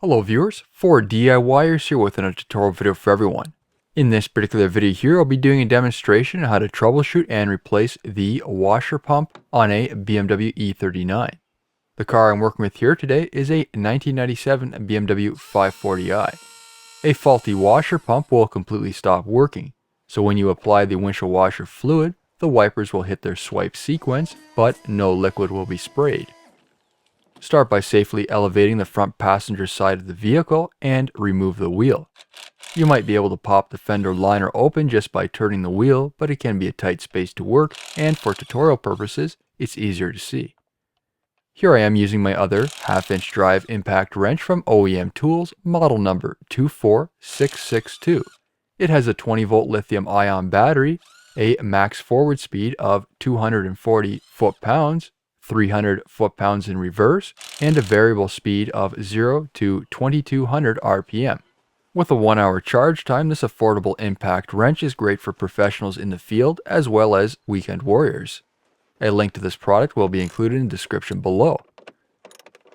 Hello viewers, 4DIYers here with another tutorial video for everyone. In this particular video here, I'll be doing a demonstration on how to troubleshoot and replace the washer pump on a BMW E39. The car I'm working with here today is a 1997 BMW 540i. A faulty washer pump will completely stop working, so when you apply the windshield washer fluid, the wipers will hit their swipe sequence, but no liquid will be sprayed. Start by safely elevating the front passenger side of the vehicle and remove the wheel. You might be able to pop the fender liner open just by turning the wheel, but it can be a tight space to work, and for tutorial purposes, it's easier to see. Here I am using my other half-inch drive impact wrench from OEM Tools, model number 24662. It has a 20-volt lithium-ion battery, a max forward speed of 240 foot-pounds, 300 foot-pounds in reverse, and a variable speed of 0 to 2200 RPM. With a 1-hour charge time, this affordable impact wrench is great for professionals in the field as well as weekend warriors. A link to this product will be included in the description below.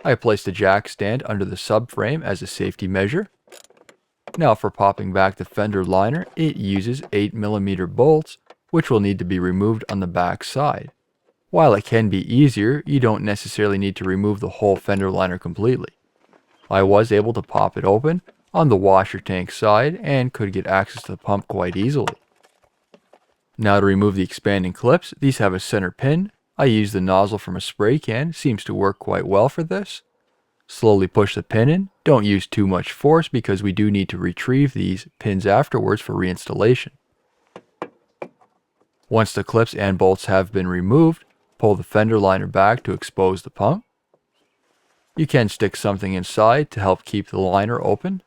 I placed a jack stand under the subframe as a safety measure. Now for popping back the fender liner, it uses 8mm bolts, which will need to be removed on the back side. While it can be easier, you don't necessarily need to remove the whole fender liner completely. I was able to pop it open on the washer tank side and could get access to the pump quite easily. Now to remove the expanding clips, these have a center pin. I used the nozzle from a spray can, seems to work quite well for this. Slowly push the pin in, don't use too much force because we do need to retrieve these pins afterwards for reinstallation. Once the clips and bolts have been removed, pull the fender liner back to expose the pump. You can stick something inside to help keep the liner open.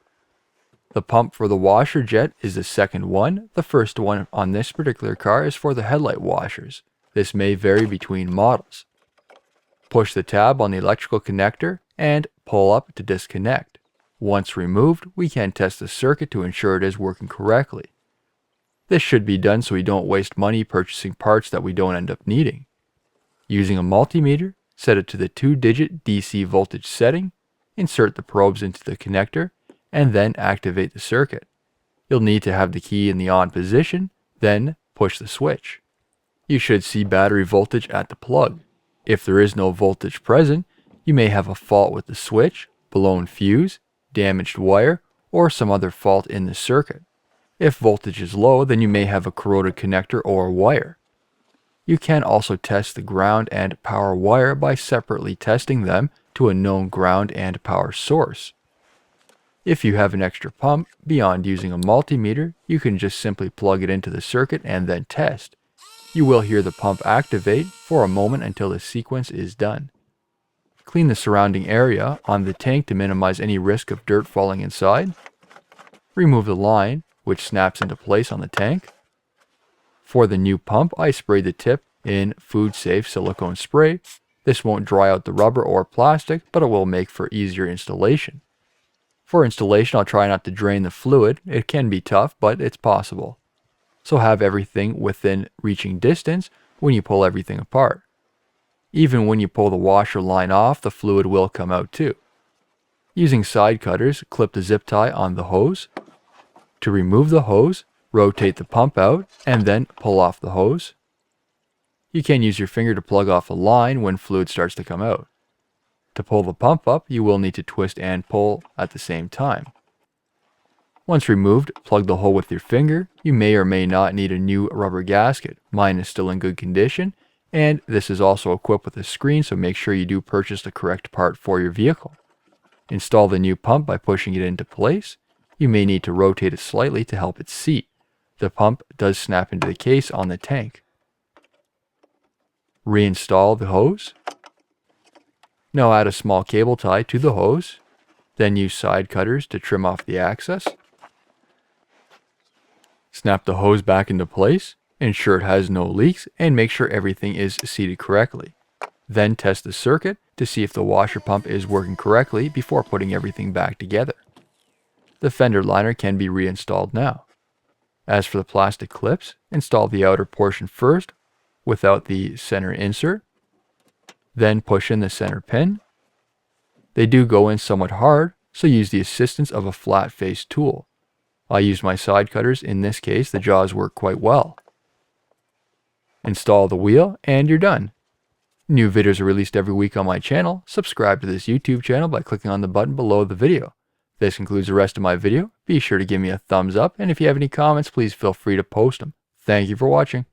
The pump for the washer jet is the second one. The first one on this particular car is for the headlight washers. This may vary between models. Push the tab on the electrical connector and pull up to disconnect. Once removed, we can test the circuit to ensure it is working correctly. This should be done so we don't waste money purchasing parts that we don't end up needing. Using a multimeter, set it to the 2-digit DC voltage setting, insert the probes into the connector, and then activate the circuit. You'll need to have the key in the on position, then push the switch. You should see battery voltage at the plug. If there is no voltage present, you may have a fault with the switch, blown fuse, damaged wire, or some other fault in the circuit. If voltage is low, then you may have a corroded connector or wire. You can also test the ground and power wire by separately testing them to a known ground and power source. If you have an extra pump, beyond using a multimeter, you can just simply plug it into the circuit and then test. You will hear the pump activate for a moment until the sequence is done. Clean the surrounding area on the tank to minimize any risk of dirt falling inside. Remove the line, which snaps into place on the tank. For the new pump, I sprayed the tip in food-safe silicone spray. This won't dry out the rubber or plastic, but it will make for easier installation. For installation, I'll try not to drain the fluid. It can be tough, but it's possible. So have everything within reaching distance when you pull everything apart. Even when you pull the washer line off, the fluid will come out too. Using side cutters, clip the zip tie on the hose. To remove the hose, rotate the pump out and then pull off the hose. You can use your finger to plug off a line when fluid starts to come out. To pull the pump up, you will need to twist and pull at the same time. Once removed, plug the hole with your finger. You may or may not need a new rubber gasket. Mine is still in good condition, and this is also equipped with a screen, so make sure you do purchase the correct part for your vehicle. Install the new pump by pushing it into place. You may need to rotate it slightly to help it seat. The pump does snap into the case on the tank. Reinstall the hose. Now add a small cable tie to the hose. Then use side cutters to trim off the access. Snap the hose back into place. Ensure it has no leaks and make sure everything is seated correctly. Then test the circuit to see if the washer pump is working correctly before putting everything back together. The fender liner can be reinstalled now. As for the plastic clips, install the outer portion first without the center insert. Then push in the center pin. They do go in somewhat hard, so use the assistance of a flat face tool. I use my side cutters. In this case, the jaws work quite well. Install the wheel and you're done. New videos are released every week on my channel. Subscribe to this YouTube channel by clicking on the button below the video. This concludes the rest of my video. Be sure to give me a thumbs up, and if you have any comments, please feel free to post them. Thank you for watching.